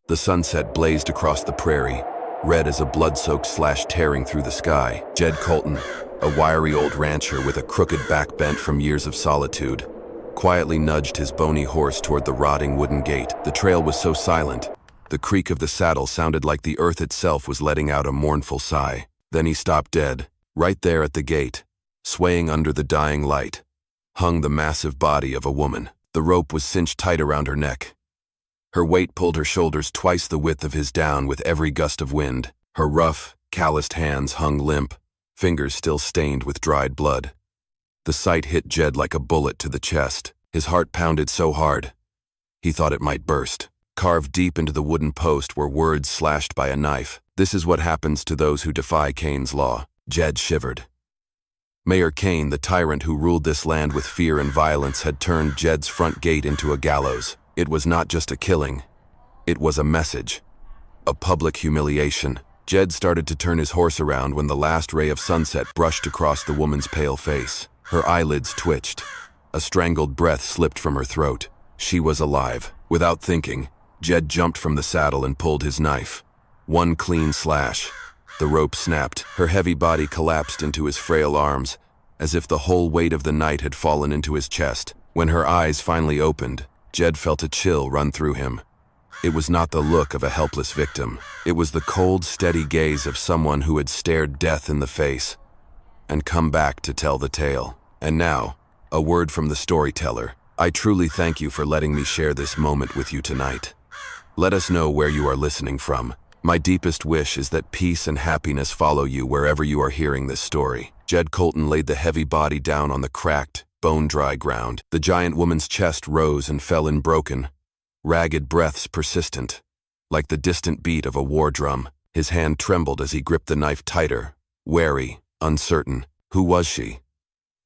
The sunset blazed across the prairie, red as a blood-soaked slash tearing through the sky. Jed Colton, a wiry old rancher with a crooked back bent from years of solitude, quietly nudged his bony horse toward the rotting wooden gate. The trail was so silent, the creak of the saddle sounded like the earth itself was letting out a mournful sigh. Then he stopped dead. Right there at the gate, swaying under the dying light, hung the massive body of a woman. The rope was cinched tight around her neck. Her weight pulled her shoulders twice the width of his down with every gust of wind. Her rough, calloused hands hung limp, fingers still stained with dried blood. The sight hit Jed like a bullet to the chest. His heart pounded so hard, he thought it might burst. Carved deep into the wooden post were words slashed by a knife. "This is what happens to those who defy Cain's law." Jed shivered. Mayor Cain, the tyrant who ruled this land with fear and violence, had turned Jed's front gate into a gallows. It was not just a killing. It was a message. A public humiliation. Jed started to turn his horse around when the last ray of sunset brushed across the woman's pale face. Her eyelids twitched. A strangled breath slipped from her throat. She was alive. Without thinking, Jed jumped from the saddle and pulled his knife. One clean slash. The rope snapped. Her heavy body collapsed into his frail arms, as if the whole weight of the night had fallen into his chest. When her eyes finally opened, Jed felt a chill run through him. It was not the look of a helpless victim. It was the cold, steady gaze of someone who had stared death in the face and come back to tell the tale. And now, a word from the storyteller. I truly thank you for letting me share this moment with you tonight. Let us know where you are listening from. My deepest wish is that peace and happiness follow you wherever you are hearing this story. Jed Colton laid the heavy body down on the cracked, bone-dry ground. The giant woman's chest rose and fell in broken, ragged breaths persistent, like the distant beat of a war drum. His hand trembled as he gripped the knife tighter, wary, uncertain. Who was she?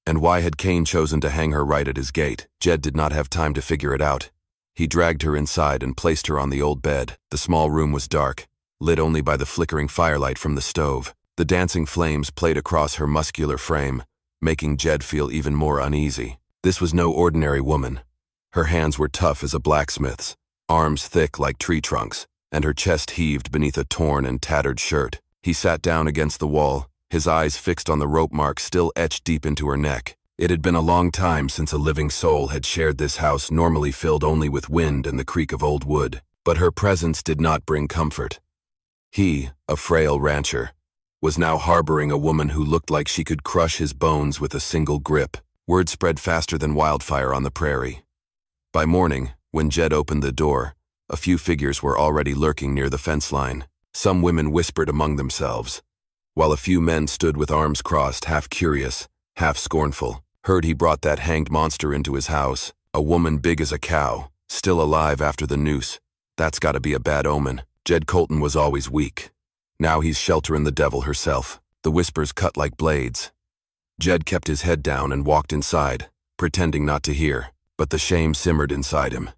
And why had Cain chosen to hang her right at his gate? Jed did not have time to figure it out. He dragged her inside and placed her on the old bed. The small room was dark, lit only by the flickering firelight from the stove. The dancing flames played across her muscular frame, making Jed feel even more uneasy. This was no ordinary woman. Her hands were tough as a blacksmith's, arms thick like tree trunks, and her chest heaved beneath a torn and tattered shirt. He sat down against the wall, his eyes fixed on the rope mark still etched deep into her neck. It had been a long time since a living soul had shared this house normally filled only with wind and the creak of old wood. But her presence did not bring comfort. He, a frail rancher, was now harboring a woman who looked like she could crush his bones with a single grip. Word spread faster than wildfire on the prairie. By morning, when Jed opened the door, a few figures were already lurking near the fence line. Some women whispered among themselves, while a few men stood with arms crossed, half curious, half scornful. Heard he brought that hanged monster into his house, a woman big as a cow, still alive after the noose. That's gotta be a bad omen. Jed Colton was always weak. Now he's sheltering the devil herself. The whispers cut like blades. Jed kept his head down and walked inside, pretending not to hear, but the shame simmered inside him.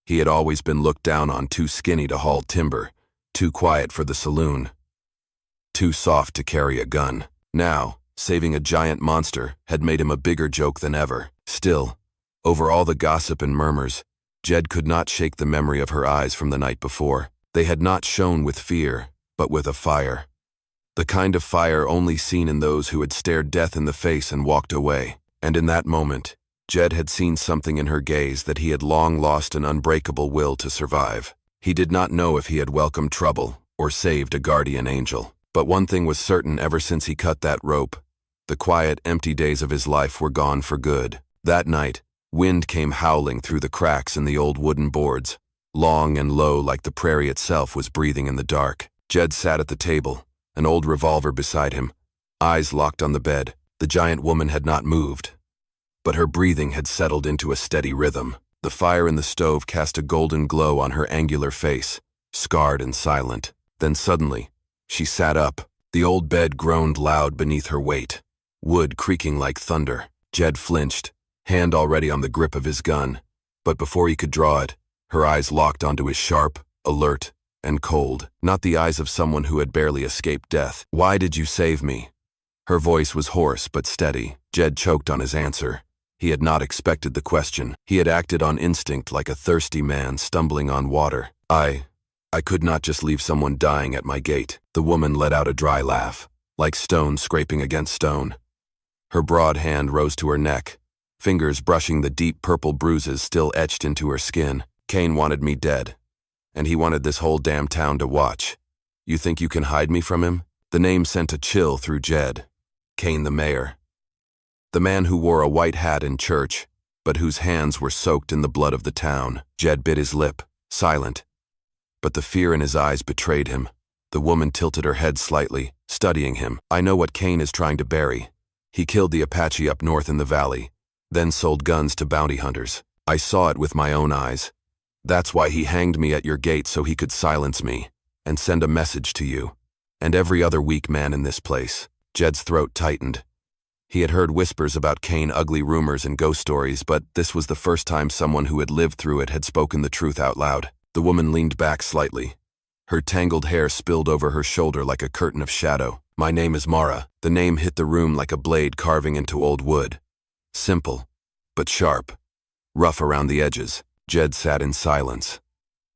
He had always been looked down on, too skinny to haul timber, too quiet for the saloon, too soft to carry a gun. Now, saving a giant monster had made him a bigger joke than ever. Still, over all the gossip and murmurs, Jed could not shake the memory of her eyes from the night before. They had not shone with fear, but with a fire. The kind of fire only seen in those who had stared death in the face and walked away. And in that moment, Jed had seen something in her gaze that he had long lost an unbreakable will to survive. He did not know if he had welcomed trouble or saved a guardian angel. But one thing was certain: ever since he cut that rope, the quiet, empty days of his life were gone for good. That night, wind came howling through the cracks in the old wooden boards, long and low like the prairie itself was breathing in the dark. Jed sat at the table, an old revolver beside him, eyes locked on the bed. The giant woman had not moved, but her breathing had settled into a steady rhythm. The fire in the stove cast a golden glow on her angular face, scarred and silent. Then suddenly, she sat up. The old bed groaned loud beneath her weight, wood creaking like thunder. Jed flinched, hand already on the grip of his gun, but before he could draw it, her eyes locked onto his sharp, alert, and cold. Not the eyes of someone who had barely escaped death. "Why did you save me?" Her voice was hoarse but steady. Jed choked on his answer. He had not expected the question. He had acted on instinct like a thirsty man stumbling on water. I I could not just leave someone dying at my gate. The woman let out a dry laugh, like stone scraping against stone. Her broad hand rose to her neck, fingers brushing the deep purple bruises still etched into her skin. Kane wanted me dead, and he wanted this whole damn town to watch. You think you can hide me from him? The name sent a chill through Jed. Kane the mayor. The man who wore a white hat in church, but whose hands were soaked in the blood of the town. Jed bit his lip, silent. But the fear in his eyes betrayed him. The woman tilted her head slightly, studying him. I know what Kane is trying to bury. He killed the Apache up north in the valley, then sold guns to bounty hunters. I saw it with my own eyes. That's why he hanged me at your gate, so he could silence me and send a message to you and every other weak man in this place. Jed's throat tightened. He had heard whispers about Kane, ugly rumors and ghost stories, but this was the first time someone who had lived through it had spoken the truth out loud. The woman leaned back slightly. Her tangled hair spilled over her shoulder like a curtain of shadow. My name is Mara. The name hit the room like a blade carving into old wood. Simple, but sharp. Rough around the edges. Jed sat in silence.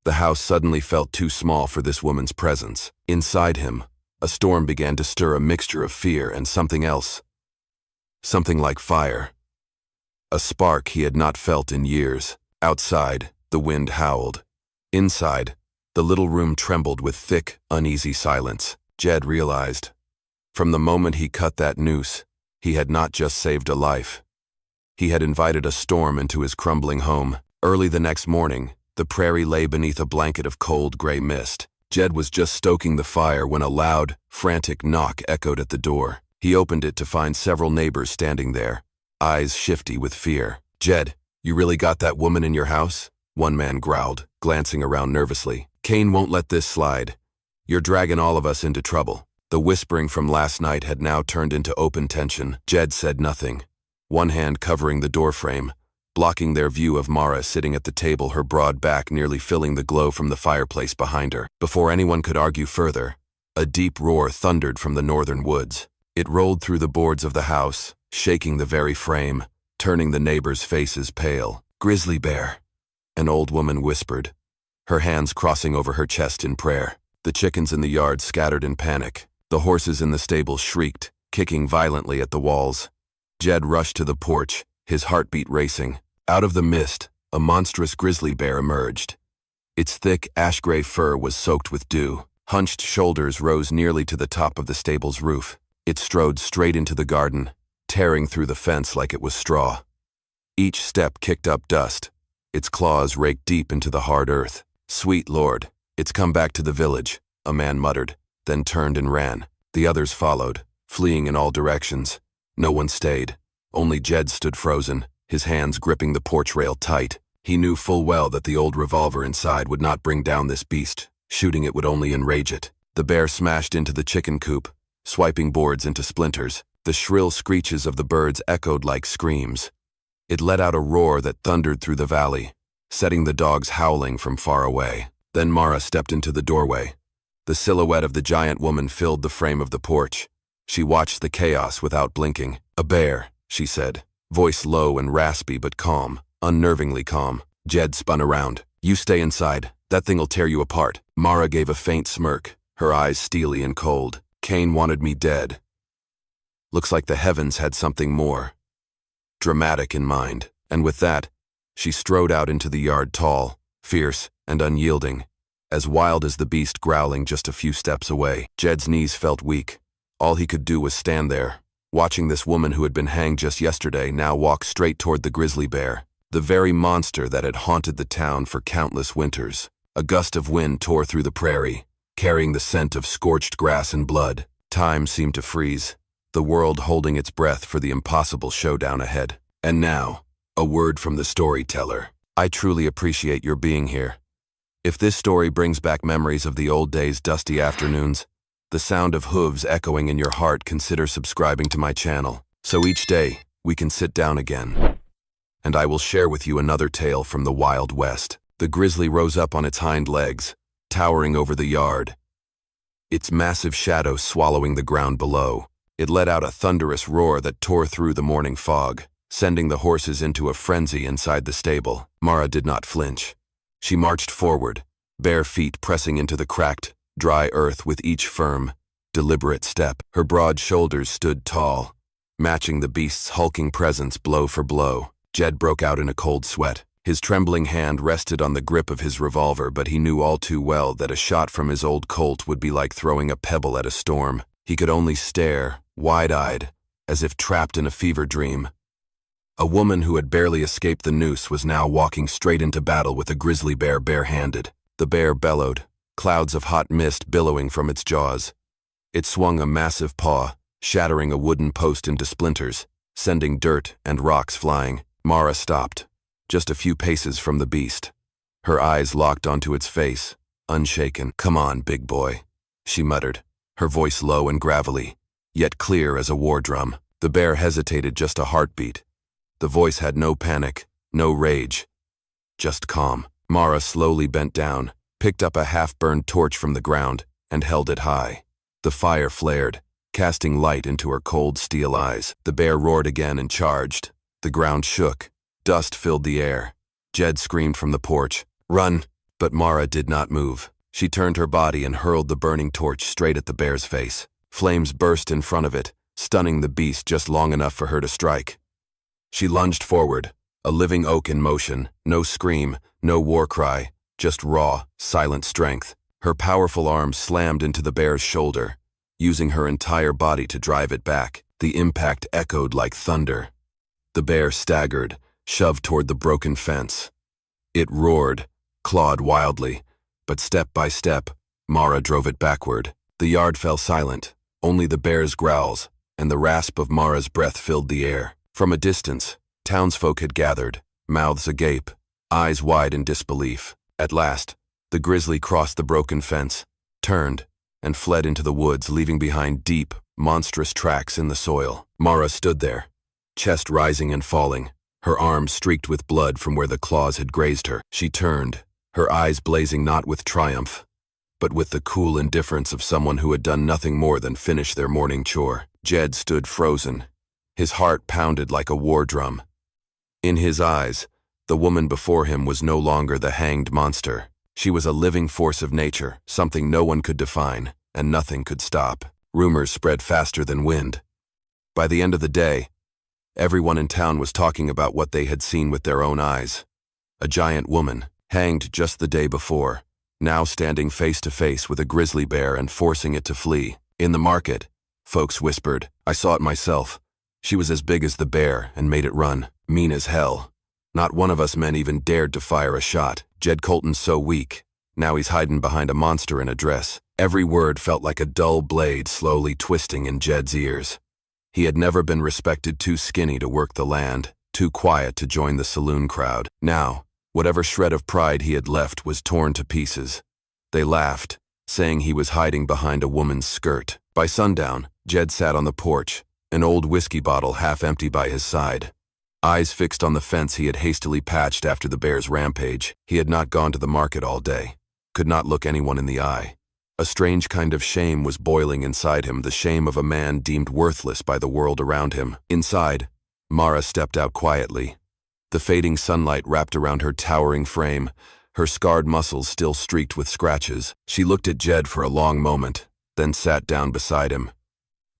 The house suddenly felt too small for this woman's presence. Inside him, a storm began to stir, a mixture of fear and something else. Something like fire. A spark he had not felt in years. Outside, the wind howled. Inside, the little room trembled with thick, uneasy silence. Jed realized, from the moment he cut that noose, he had not just saved a life. He had invited a storm into his crumbling home. Early the next morning, the prairie lay beneath a blanket of cold gray mist. Jed was just stoking the fire when a loud, frantic knock echoed at the door. He opened it to find several neighbors standing there, eyes shifty with fear. Jed, you really got that woman in your house? One man growled, glancing around nervously. Kane won't let this slide. You're dragging all of us into trouble. The whispering from last night had now turned into open tension. Jed said nothing, one hand covering the doorframe, blocking their view of Mara sitting at the table, her broad back nearly filling the glow from the fireplace behind her. Before anyone could argue further, a deep roar thundered from the northern woods. It rolled through the boards of the house, shaking the very frame, turning the neighbors' faces pale. Grizzly bear, an old woman whispered, her hands crossing over her chest in prayer. The chickens in the yard scattered in panic. The horses in the stable shrieked, kicking violently at the walls. Jed rushed to the porch, his heartbeat racing. Out of the mist, a monstrous grizzly bear emerged. Its thick, ash-gray fur was soaked with dew. Hunched shoulders rose nearly to the top of the stable's roof. It strode straight into the garden, tearing through the fence like it was straw. Each step kicked up dust. Its claws raked deep into the hard earth. Sweet Lord, it's come back to the village, a man muttered, then turned and ran. The others followed, fleeing in all directions. No one stayed. Only Jed stood frozen, his hands gripping the porch rail tight. He knew full well that the old revolver inside would not bring down this beast. Shooting it would only enrage it. The bear smashed into the chicken coop, swiping boards into splinters. The shrill screeches of the birds echoed like screams. It let out a roar that thundered through the valley, setting the dogs howling from far away. Then Mara stepped into the doorway. The silhouette of the giant woman filled the frame of the porch. She watched the chaos without blinking. A bear, she said, voice low and raspy but calm, unnervingly calm. Jed spun around. You stay inside. That thing'll tear you apart. Mara gave a faint smirk, her eyes steely and cold. Kane wanted me dead. Looks like the heavens had something more dramatic in mind. And with that, she strode out into the yard, tall, fierce, and unyielding, as wild as the beast growling just a few steps away. Jed's knees felt weak. All he could do was stand there, watching this woman who had been hanged just yesterday now walk straight toward the grizzly bear, the very monster that had haunted the town for countless winters. A gust of wind tore through the prairie, carrying the scent of scorched grass and blood. Time seemed to freeze, the world holding its breath for the impossible showdown ahead. And now, a word from the storyteller. I truly appreciate your being here. If this story brings back memories of the old days, dusty afternoons, the sound of hooves echoing in your heart, consider subscribing to my channel, so each day we can sit down again. And I will share with you another tale from the Wild West. The grizzly rose up on its hind legs, towering over the yard, its massive shadow swallowing the ground below. It let out a thunderous roar that tore through the morning fog, sending the horses into a frenzy inside the stable. Mara did not flinch. She marched forward, bare feet pressing into the cracked, dry earth with each firm, deliberate step. Her broad shoulders stood tall, matching the beast's hulking presence blow for blow. Jed broke out in a cold sweat. His trembling hand rested on the grip of his revolver, but he knew all too well that a shot from his old Colt would be like throwing a pebble at a storm. He could only stare, wide-eyed, as if trapped in a fever dream. A woman who had barely escaped the noose was now walking straight into battle with a grizzly bear barehanded. The bear bellowed, clouds of hot mist billowing from its jaws. It swung a massive paw, shattering a wooden post into splinters, sending dirt and rocks flying. Mara stopped, just a few paces from the beast. Her eyes locked onto its face, unshaken. "Come on, big boy," she muttered, her voice low and gravelly, yet clear as a war drum. The bear hesitated just a heartbeat. The voice had no panic, no rage, just calm. Mara slowly bent down, picked up a half-burned torch from the ground, and held it high. The fire flared, casting light into her cold steel eyes. The bear roared again and charged. The ground shook. Dust filled the air. Jed screamed from the porch, "Run!" But Mara did not move. She turned her body and hurled the burning torch straight at the bear's face. Flames burst in front of it, stunning the beast just long enough for her to strike. She lunged forward, a living oak in motion, no scream, no war cry, just raw, silent strength. Her powerful arm slammed into the bear's shoulder, using her entire body to drive it back. The impact echoed like thunder. The bear staggered, shoved toward the broken fence. It roared, clawed wildly, but step by step, Mara drove it backward. The yard fell silent. Only the bear's growls and the rasp of Mara's breath filled the air. From a distance, townsfolk had gathered, mouths agape, eyes wide in disbelief. At last, the grizzly crossed the broken fence, turned, and fled into the woods, leaving behind deep, monstrous tracks in the soil. Mara stood there, chest rising and falling, her arms streaked with blood from where the claws had grazed her. She turned, her eyes blazing not with triumph, but with the cool indifference of someone who had done nothing more than finish their morning chore. Jed stood frozen. His heart pounded like a war drum. In his eyes, the woman before him was no longer the hanged monster. She was a living force of nature, something no one could define, and nothing could stop. Rumors spread faster than wind. By the end of the day, everyone in town was talking about what they had seen with their own eyes. A giant woman, hanged just the day before, now standing face to face with a grizzly bear and forcing it to flee. In the market, folks whispered, "I saw it myself. She was as big as the bear and made it run. Mean as hell. Not one of us men even dared to fire a shot. Jed Colton's so weak. Now he's hiding behind a monster in a dress." Every word felt like a dull blade slowly twisting in Jed's ears. He had never been respected, too skinny to work the land, too quiet to join the saloon crowd. Now, whatever shred of pride he had left was torn to pieces. They laughed, saying he was hiding behind a woman's skirt. By sundown, Jed sat on the porch, an old whiskey bottle half empty by his side. Eyes fixed on the fence he had hastily patched after the bear's rampage. He had not gone to the market all day, could not look anyone in the eye. A strange kind of shame was boiling inside him, the shame of a man deemed worthless by the world around him. Inside, Mara stepped out quietly. The fading sunlight wrapped around her towering frame, her scarred muscles still streaked with scratches. She looked at Jed for a long moment, then sat down beside him.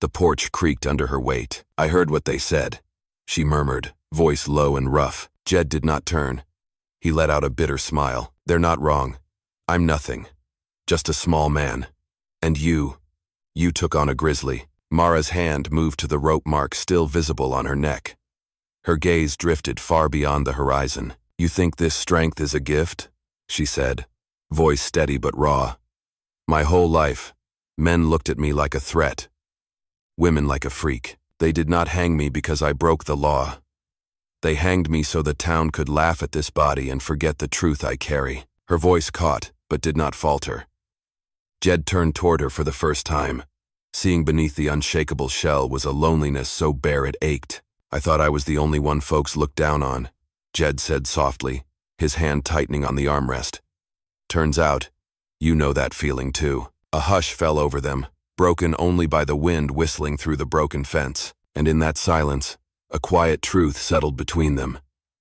The porch creaked under her weight. "I heard what they said," she murmured, voice low and rough. Jed did not turn. He let out a bitter smile. "They're not wrong. I'm nothing. Just a small man. And you took on a grizzly." Mara's hand moved to the rope mark still visible on her neck. Her gaze drifted far beyond the horizon. "You think this strength is a gift?" she said, voice steady but raw. "My whole life, men looked at me like a threat. Women like a freak. They did not hang me because I broke the law. They hanged me so the town could laugh at this body and forget the truth I carry." Her voice caught, but did not falter. Jed turned toward her for the first time. Seeing beneath the unshakable shell was a loneliness so bare it ached. "I thought I was the only one folks looked down on," Jed said softly, his hand tightening on the armrest. "Turns out, you know that feeling too." A hush fell over them, broken only by the wind whistling through the broken fence. And in that silence, a quiet truth settled between them,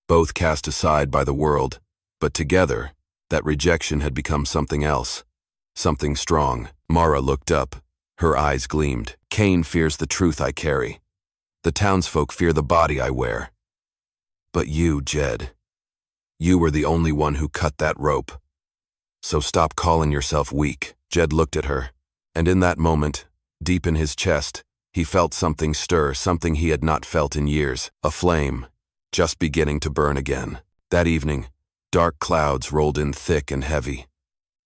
both cast aside by the world, but together, That rejection had become something else. Something strong. Mara looked up. Her eyes gleamed. Cain fears the truth I carry. The townsfolk fear the body I wear. But you, Jed, you were the only one who cut that rope. So stop calling yourself weak. Jed looked at her, and in that moment, deep in his chest, he felt something stir, something he had not felt in years, a flame, just beginning to burn again. That evening, dark clouds rolled in thick and heavy.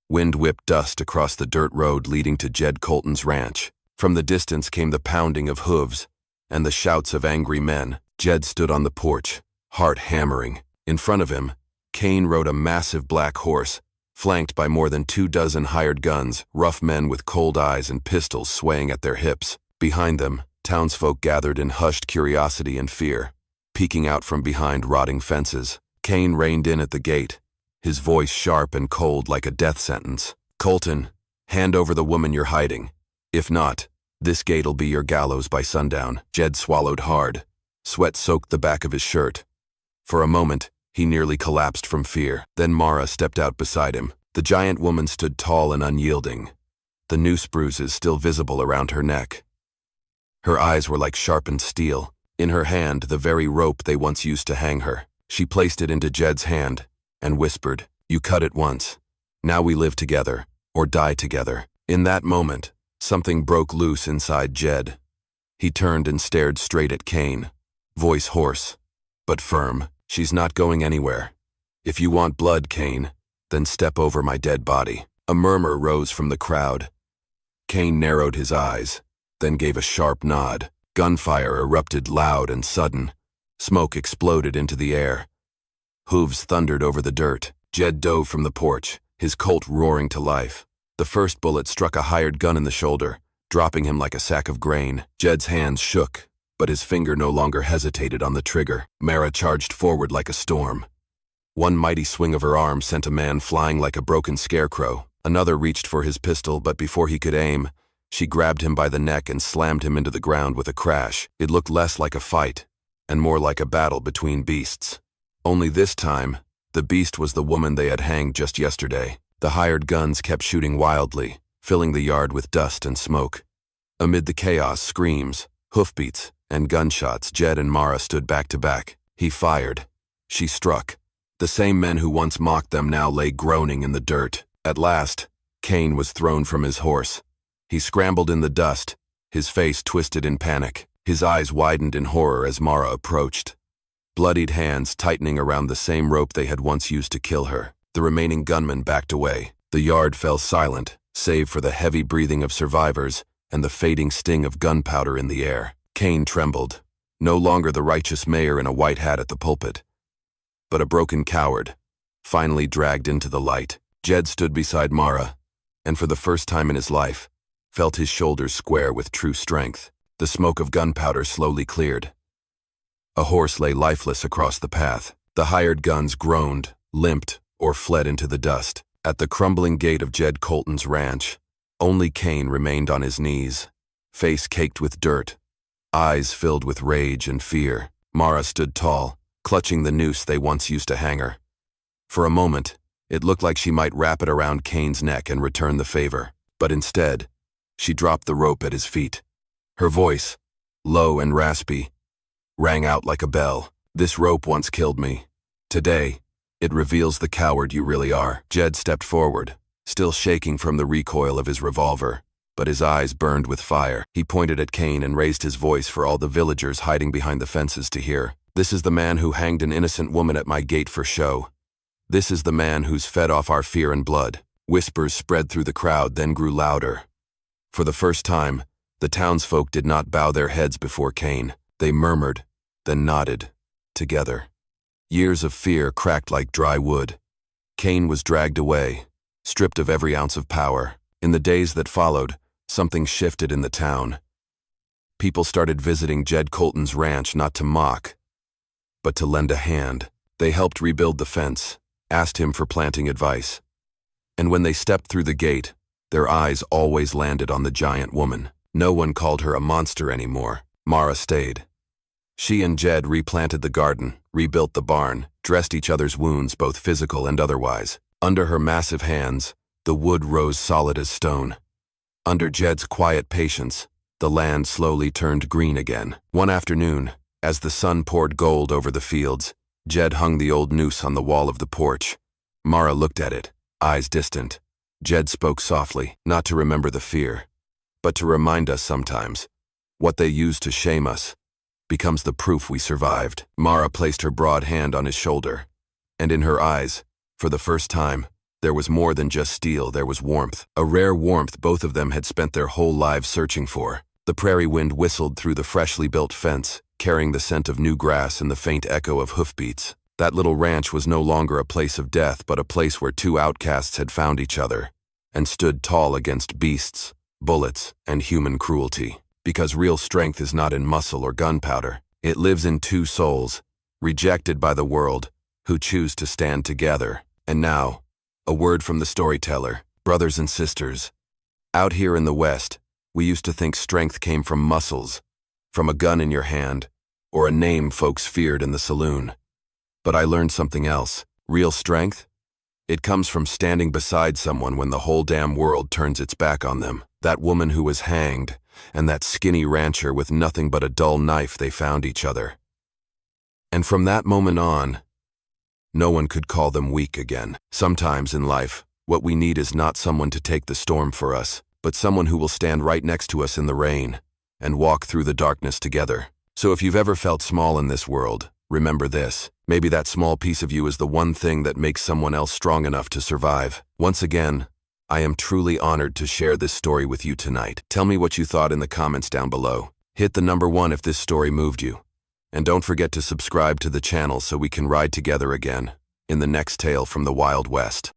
Wind whipped dust across the dirt road leading to Jed Colton's ranch. From the distance came the pounding of hooves and the shouts of angry men. Jed stood on the porch, heart hammering. In front of him, Cain rode a massive black horse, flanked by more than 24 hired guns, rough men with cold eyes and pistols swaying at their hips. Behind them, townsfolk gathered in hushed curiosity and fear, peeking out from behind rotting fences. Cain reined in at the gate, his voice sharp and cold like a death sentence. "Colton, hand over the woman you're hiding. If not, this gate'll be your gallows by sundown." Jed swallowed hard. Sweat soaked the back of his shirt. For a moment, he nearly collapsed from fear. Then Mara stepped out beside him. The giant woman stood tall and unyielding, the noose bruises still visible around her neck. Her eyes were like sharpened steel. In her hand, the very rope they once used to hang her. She placed it into Jed's hand and whispered, "You cut it once. Now we live together, or die together." In that moment, something broke loose inside Jed. He turned and stared straight at Cain, voice hoarse, but firm. "She's not going anywhere. If you want blood, Cain, then step over my dead body." A murmur rose from the crowd. Cain narrowed his eyes, then gave a sharp nod. Gunfire erupted loud and sudden. Smoke exploded into the air. Hooves thundered over the dirt. Jed dove from the porch, his Colt roaring to life. The first bullet struck a hired gun in the shoulder, dropping him like a sack of grain. Jed's hands shook, but his finger no longer hesitated on the trigger. Mara charged forward like a storm. One mighty swing of her arm sent a man flying like a broken scarecrow. Another reached for his pistol, but before he could aim, she grabbed him by the neck and slammed him into the ground with a crash. It looked less like a fight, and more like a battle between beasts. Only this time, the beast was the woman they had hanged just yesterday. The hired guns kept shooting wildly, filling the yard with dust and smoke. Amid the chaos, screams, hoofbeats, and gunshots, Jed and Mara stood back to back. He fired. She struck. The same men who once mocked them now lay groaning in the dirt. At last, Cain was thrown from his horse. He scrambled in the dust, his face twisted in panic. His eyes widened in horror as Mara approached, bloodied hands tightening around the same rope they had once used to kill her. The remaining gunmen backed away. The yard fell silent, save for the heavy breathing of survivors and the fading sting of gunpowder in the air. Cain trembled, no longer the righteous mayor in a white hat at the pulpit, but a broken coward, finally dragged into the light. Jed stood beside Mara, and for the first time in his life, felt his shoulders square with true strength. The smoke of gunpowder slowly cleared. A horse lay lifeless across the path. The hired guns groaned, limped, or fled into the dust. At the crumbling gate of Jed Colton's ranch, only Cain remained on his knees, face caked with dirt, eyes filled with rage and fear. Mara stood tall, clutching the noose they once used to hang her. For a moment, it looked like she might wrap it around Cain's neck and return the favor, but instead, she dropped the rope at his feet. Her voice, low and raspy, rang out like a bell. "This rope once killed me. Today, it reveals the coward you really are." Jed stepped forward, still shaking from the recoil of his revolver, but his eyes burned with fire. He pointed at Cain and raised his voice for all the villagers hiding behind the fences to hear. "This is the man who hanged an innocent woman at my gate for show. This is the man who's fed off our fear and blood." Whispers spread through the crowd, then grew louder. For the first time, the townsfolk did not bow their heads before Cain. They murmured, then nodded, together. Years of fear cracked like dry wood. Cain was dragged away, stripped of every ounce of power. In the days that followed, something shifted in the town. People started visiting Jed Colton's ranch not to mock, but to lend a hand. They helped rebuild the fence, asked him for planting advice. And when they stepped through the gate, their eyes always landed on the giant woman. No one called her a monster anymore. Mara stayed. She and Jed replanted the garden, rebuilt the barn, dressed each other's wounds both physical and otherwise. Under her massive hands, the wood rose solid as stone. Under Jed's quiet patience, the land slowly turned green again. One afternoon, as the sun poured gold over the fields, Jed hung the old noose on the wall of the porch. Mara looked at it, eyes distant. Jed spoke softly, not to remember the fear, but to remind us sometimes. What they use to shame us becomes the proof we survived. Mara placed her broad hand on his shoulder, and in her eyes, for the first time, there was more than just steel, there was warmth. A rare warmth both of them had spent their whole lives searching for. The prairie wind whistled through the freshly built fence, carrying the scent of new grass and the faint echo of hoofbeats. That little ranch was no longer a place of death, but a place where two outcasts had found each other and stood tall against beasts, bullets, and human cruelty. Because real strength is not in muscle or gunpowder. It lives in two souls, rejected by the world, who choose to stand together. And now, a word from the storyteller. Brothers and sisters, out here in the West, we used to think strength came from muscles, from a gun in your hand, or a name folks feared in the saloon. But I learned something else. Real strength? It comes from standing beside someone when the whole damn world turns its back on them. That woman who was hanged, and that skinny rancher with nothing but a dull knife, they found each other. And from that moment on, no one could call them weak again. Sometimes in life, what we need is not someone to take the storm for us, but someone who will stand right next to us in the rain and walk through the darkness together. So if you've ever felt small in this world, remember this. Maybe that small piece of you is the one thing that makes someone else strong enough to survive. Once again, I am truly honored to share this story with you tonight. Tell me what you thought in the comments down below. Hit the number 1 if this story moved you. And don't forget to subscribe to the channel so we can ride together again in the next tale from the Wild West.